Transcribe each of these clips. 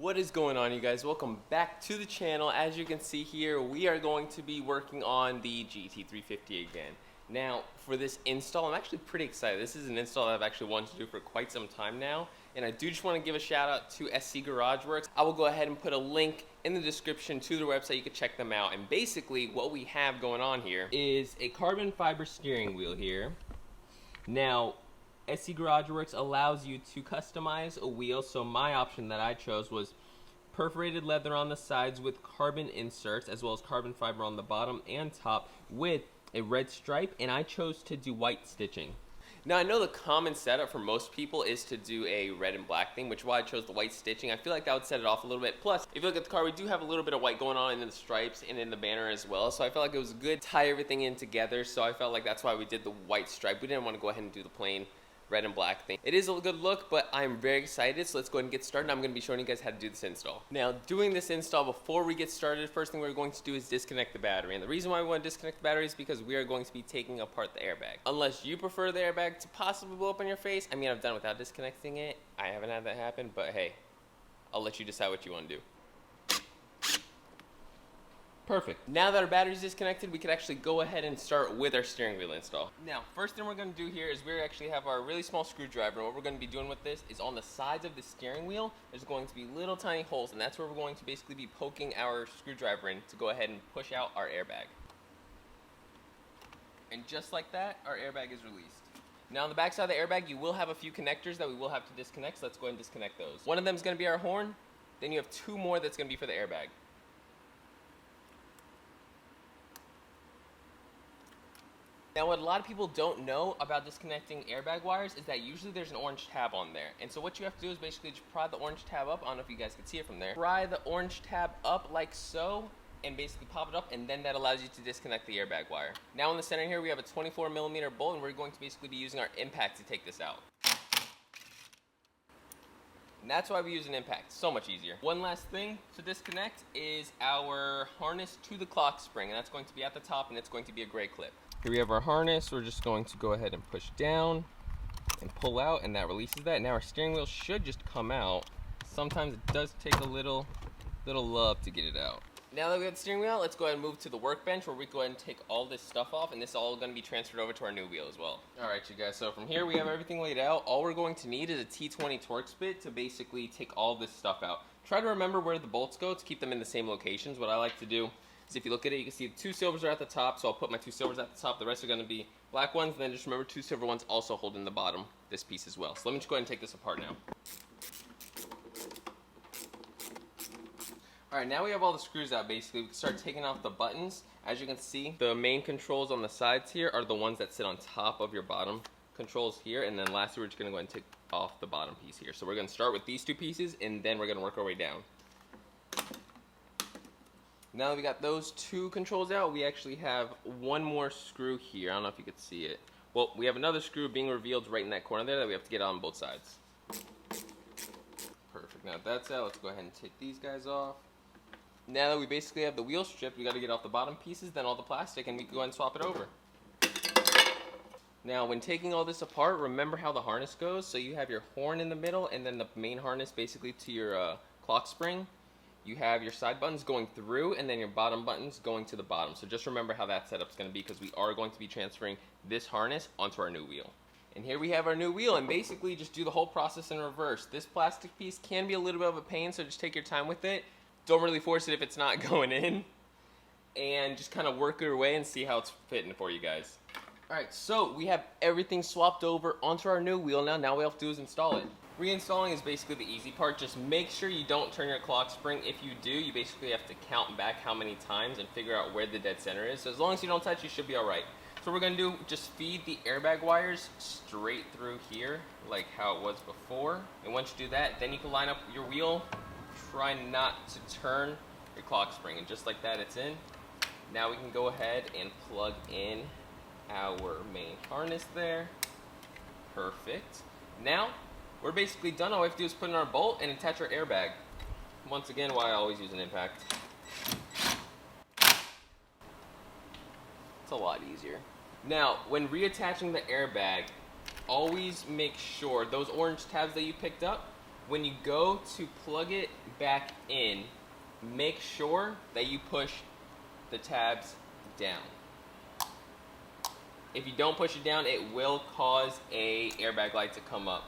What is going on, you guys? Welcome back to the channel. As you can see here, we are going to be working on the GT350 again. Now, for this install, I'm actually pretty excited. This is an install that I've actually wanted to do for quite some time now, and I do just want to give a shout out to SC Garage Works. I will go ahead and put a link in the description to their website. You can check them out. And basically, what we have going on here is a carbon fiber steering wheel here. Now, SC Garage Works allows you to customize a wheel, so my option that I chose was perforated leather on the sides with carbon inserts, as well as carbon fiber on the bottom and top with a red stripe, and I chose to do white stitching. Now, I know the common setup for most people is to do a red and black thing, which is why I chose the white stitching. I feel like that would set it off a little bit. Plus, if you look at the car, we do have a little bit of white going on in the stripes and in the banner as well, so I felt like it was good to tie everything in together, so I felt like that's why we did the white stripe. We didn't want to go ahead and do the plain red and black thing. It is a good look, but I'm very excited, so let's go ahead and get started. I'm going to be showing you guys how to do this install. Now, doing this install, before we get started, first thing we're going to do is disconnect the battery. And the reason why we want to disconnect the battery is because we are going to be taking apart the airbag. Unless you prefer the airbag to possibly blow up in your face. I mean, I've done it without disconnecting it. I haven't had that happen, but hey, I'll let you decide what you want to do. Perfect. Now that our battery's disconnected, we can actually go ahead and start with our steering wheel install. Now, first thing we're going to do here is we actually have our really small screwdriver, and what we're going to be doing with this is on the sides of the steering wheel, there's going to be little tiny holes, and that's where we're going to basically be poking our screwdriver in to go ahead and push out our airbag. And just like that, our airbag is released. Now on the back side of the airbag, you will have a few connectors that we will have to disconnect, so let's go ahead and disconnect those. One of them is going to be our horn, then you have two more that's going to be for the airbag. Now, what a lot of people don't know about disconnecting airbag wires is that usually there's an orange tab on there. And so what you have to do is basically just pry the orange tab up. I don't know if you guys can see it from there. Pry the orange tab up like so, and basically pop it up, and then that allows you to disconnect the airbag wire. Now in the center here, we have a 24mm bolt, and we're going to basically be using our impact to take this out. And that's why we use an impact, so much easier. One last thing to disconnect is our harness to the clock spring, and that's going to be at the top, and it's going to be a gray clip. Here we have our harness. We're just going to go ahead and push down and pull out, and that releases that. Now our steering wheel should just come out. Sometimes it does take a little love to get it out. Now that we have the steering wheel, let's go ahead and move to the workbench where we go ahead and take all this stuff off, and this is all going to be transferred over to our new wheel as well. Alright, you guys, so from here we have everything laid out. All we're going to need is a T20 Torx bit to basically take all this stuff out. Try to remember where the bolts go to keep them in the same locations. What I like to do is, if you look at it, you can see the two silvers are at the top, so I'll put my two silvers at the top. The rest are going to be black ones, and then just remember two silver ones also holding the bottom, this piece as well. So let me just go ahead and take this apart now. Alright, now we have all the screws out basically. We can start taking off the buttons. As you can see, the main controls on the sides here are the ones that sit on top of your bottom controls here, and then lastly we're just going to go ahead and take off the bottom piece here. So we're going to start with these two pieces, and then we're going to work our way down. Now that we got those two controls out, we actually have one more screw here. I don't know if you could see it. Well, we have another screw being revealed right in that corner there that we have to get on both sides. Perfect. Now that that's out, let's go ahead and take these guys off. Now that we basically have the wheel stripped, we got to get off the bottom pieces, then all the plastic, and we can go ahead and swap it over. Now, when taking all this apart, remember how the harness goes. So you have your horn in the middle, and then the main harness basically to your clock spring. You have your side buttons going through, and then your bottom buttons going to the bottom. So just remember how that setup's going to be, because we are going to be transferring this harness onto our new wheel. And here we have our new wheel, and basically just do the whole process in reverse. This plastic piece can be a little bit of a pain, so just take your time with it. Don't really force it if it's not going in, and just kind of work your way and see how it's fitting for you guys. Alright, so we have everything swapped over onto our new wheel now. Now all we have to do is install it. Reinstalling is basically the easy part. Just make sure you don't turn your clock spring. If you do, you basically have to count back how many times and figure out where the dead center is. So as long as you don't touch, you should be alright. So what we're going to do, just feed the airbag wires straight through here, like how it was before. And once you do that, then you can line up your wheel. Try not to turn your clock spring, and just like that, it's in. Now we can go ahead and plug in our main harness there. Perfect. Now we're basically done. All we have to do is put in our bolt and attach our airbag. Once again, why I always use an impact. It's a lot easier. Now, when reattaching the airbag, always make sure those orange tabs that you picked up, When you go to plug it back in, make sure that you push the tabs down. If you don't push it down, it will cause a airbag light to come up.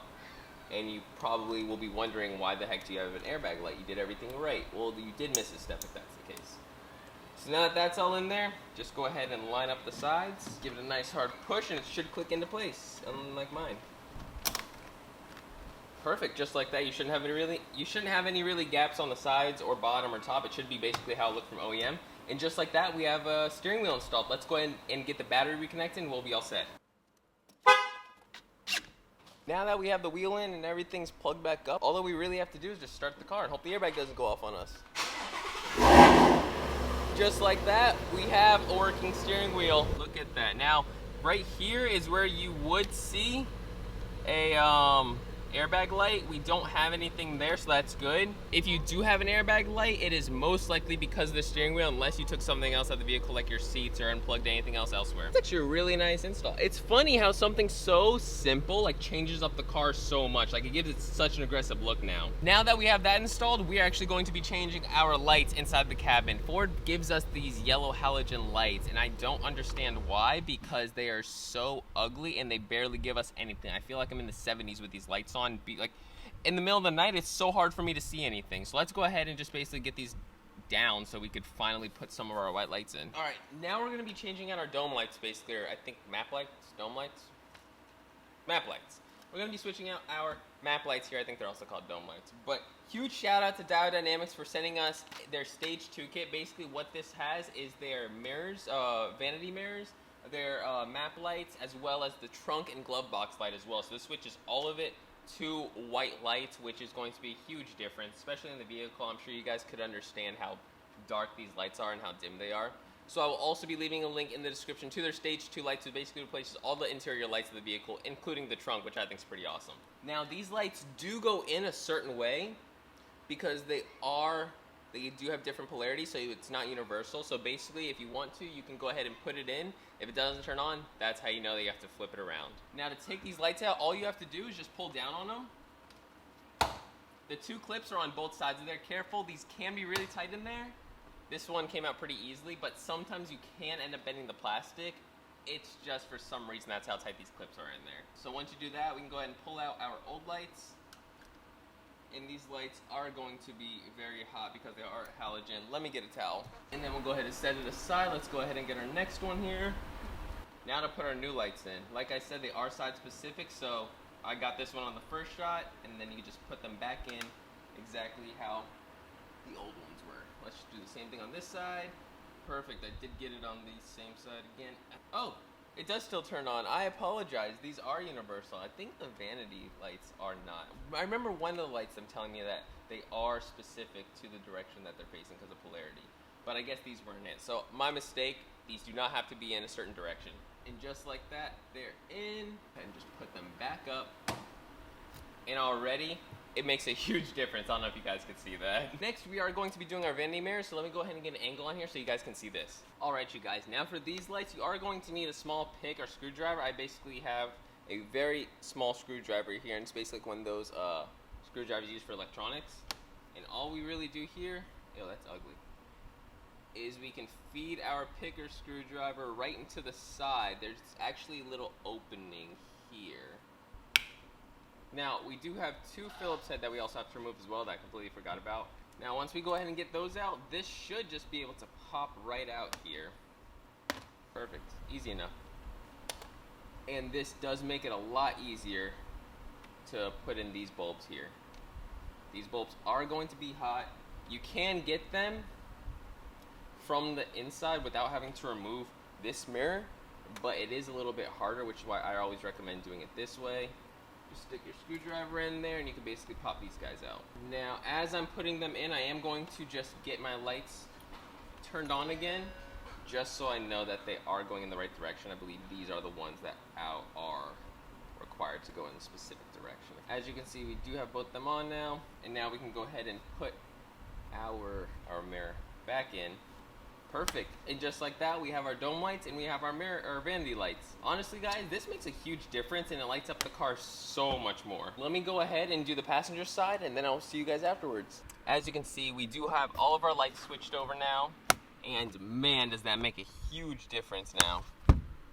And you probably will be wondering, why the heck do you have an airbag light? You did everything right. Well, you did miss a step if that's the case. So now that that's all in there, just go ahead and line up the sides, give it a nice hard push, and it should click into place, unlike mine. Perfect, just like that. You shouldn't have any really gaps on the sides or bottom or top. It should be basically how it looked from OEM. And just like that, we have a steering wheel installed. Let's go ahead and get the battery reconnected, and we'll be all set. Now that we have the wheel in and everything's plugged back up, all that we really have to do is just start the car and hope the airbag doesn't go off on us. Just like that, we have a working steering wheel. Look at that. Now, right here is where you would see a airbag light. We don't have anything there, so that's good. If you do have an airbag light, it is most likely because of the steering wheel, unless you took something else out of the vehicle, like your seats, or unplugged anything else elsewhere. It's actually a really nice install. It's funny how something so simple like changes up the car so much. Like, it gives it such an aggressive look now. Now that we have that installed, we are actually going to be changing our lights inside the cabin. Ford gives us these yellow halogen lights, and I don't understand why, because they are so ugly and they barely give us anything. I feel like I'm in the 70s with these lights on. Like, in the middle of the night, it's so hard for me to see anything. So let's go ahead and just basically get these down so we could finally put some of our white lights in. All right, now we're gonna be changing out our dome lights, basically, or I think map lights, dome lights? Map lights. We're gonna be switching out our map lights here. I think they're also called dome lights. But huge shout out to Dial Dynamics for sending us their Stage 2 kit. Basically what this has is their mirrors, vanity mirrors, their map lights, as well as the trunk and glove box light as well. So this switches all of it to white lights, which is going to be a huge difference, especially in the vehicle. I'm sure you guys could understand how dark these lights are and how dim they are. So I will also be leaving a link in the description to their Stage 2 lights, which basically replaces all the interior lights of the vehicle, including the trunk, which I think is pretty awesome. Now, these lights do go in a certain way because they do have different polarities, so it's not universal. So basically, if you want to, you can go ahead and put it in. If it doesn't turn on, that's how you know that you have to flip it around. Now, to take these lights out, all you have to do is just pull down on them. The two clips are on both sides of there. Careful, these can be really tight in there. This one came out pretty easily, but sometimes you can end up bending the plastic. It's just for some reason that's how tight these clips are in there. So once you do that, we can go ahead and pull out our old lights. And these lights are going to be very hot because they are halogen. Let me get a towel. And then we'll go ahead and set it aside. Let's go ahead and get our next one here. Now to put our new lights in. Like I said, they are side specific, so I got this one on the first shot, and then you just put them back in exactly how the old ones were. Let's just do the same thing on this side. Perfect, I did get it on the same side again. Oh, it does still turn on. I apologize, these are universal. I think the vanity lights are not. I remember one of the lights them telling me that they are specific to the direction that they're facing because of polarity. But I guess these weren't it. So my mistake, these do not have to be in a certain direction. And just like that, they're in. And just put them back up. And already, it makes a huge difference. I don't know if you guys could see that. Next, we are going to be doing our vanity mirrors, so let me go ahead and get an angle on here so you guys can see this. All right, you guys, now for these lights, you are going to need a small pick or screwdriver. I basically have a very small screwdriver here, and it's basically like one of those screwdrivers used for electronics. And all we really do here, ew, that's ugly, is we can feed our pick or screwdriver right into the side. There's actually a little opening here. Now, we do have two Phillips head that we also have to remove as well that I completely forgot about. Now, once we go ahead and get those out, this should just be able to pop right out here. Perfect. Easy enough. And this does make it a lot easier to put in these bulbs here. These bulbs are going to be hot. You can get them from the inside without having to remove this mirror, but it is a little bit harder, which is why I always recommend doing it this way. Just stick your screwdriver in there and you can basically pop these guys out. Now, as I'm putting them in, I am going to just get my lights turned on again, just so I know that they are going in the right direction. I believe these are the ones that are required to go in a specific direction. As you can see, we do have both them on now, and now we can go ahead and put our mirror back in. Perfect. And just like that, we have our dome lights and we have our mirror or vanity lights. Honestly, guys, this makes a huge difference and it lights up the car so much more. Let me go ahead and do the passenger side and then I'll see you guys afterwards. As you can see, we do have all of our lights switched over now. And man, does that make a huge difference now.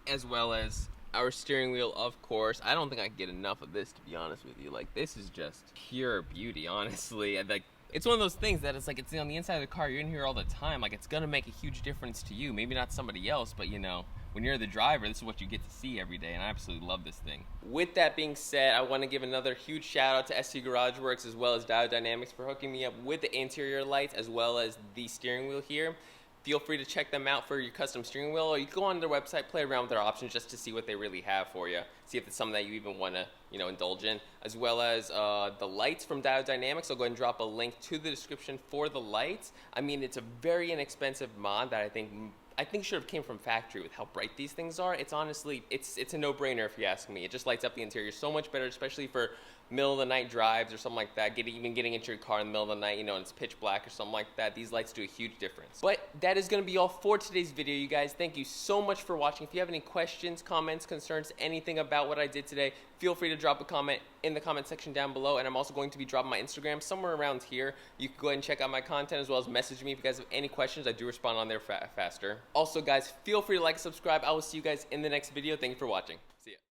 As well as our steering wheel, of course. I don't think I can get enough of this, to be honest with you. Like, this is just pure beauty, honestly. And like, it's one of those things that it's like, it's on the inside of the car, you're in here all the time, like it's gonna make a huge difference to you. Maybe not somebody else, but you know, when you're the driver, this is what you get to see every day, and I absolutely love this thing. With that being said, I wanna give another huge shout out to SC Garage Works as well as Diode Dynamics for hooking me up with the interior lights as well as the steering wheel here. Feel free to check them out for your custom steering wheel, or you can go on their website, play around with their options just to see what they really have for you. See if it's something that you even want to, you know, indulge in. As well as the lights from Diode Dynamics. I'll go ahead and drop a link to the description for the lights. I mean, it's a very inexpensive mod that I think should have came from factory with how bright these things are. It's honestly, it's a no-brainer if you ask me. It just lights up the interior so much better, especially for middle of the night drives or something like that. Even getting into your car in the middle of the night, you know, and it's pitch black or something like that. These lights do a huge difference. But that is going to be all for today's video, you guys. Thank you so much for watching. If you have any questions, comments, concerns, anything about what I did today, feel free to drop a comment in the comment section down below. And I'm also going to be dropping my Instagram somewhere around here. You can go ahead and check out my content as well as message me if you guys have any questions. I do respond on there faster. Also, guys, feel free to like and subscribe. I will see you guys in the next video. Thank you for watching. See ya.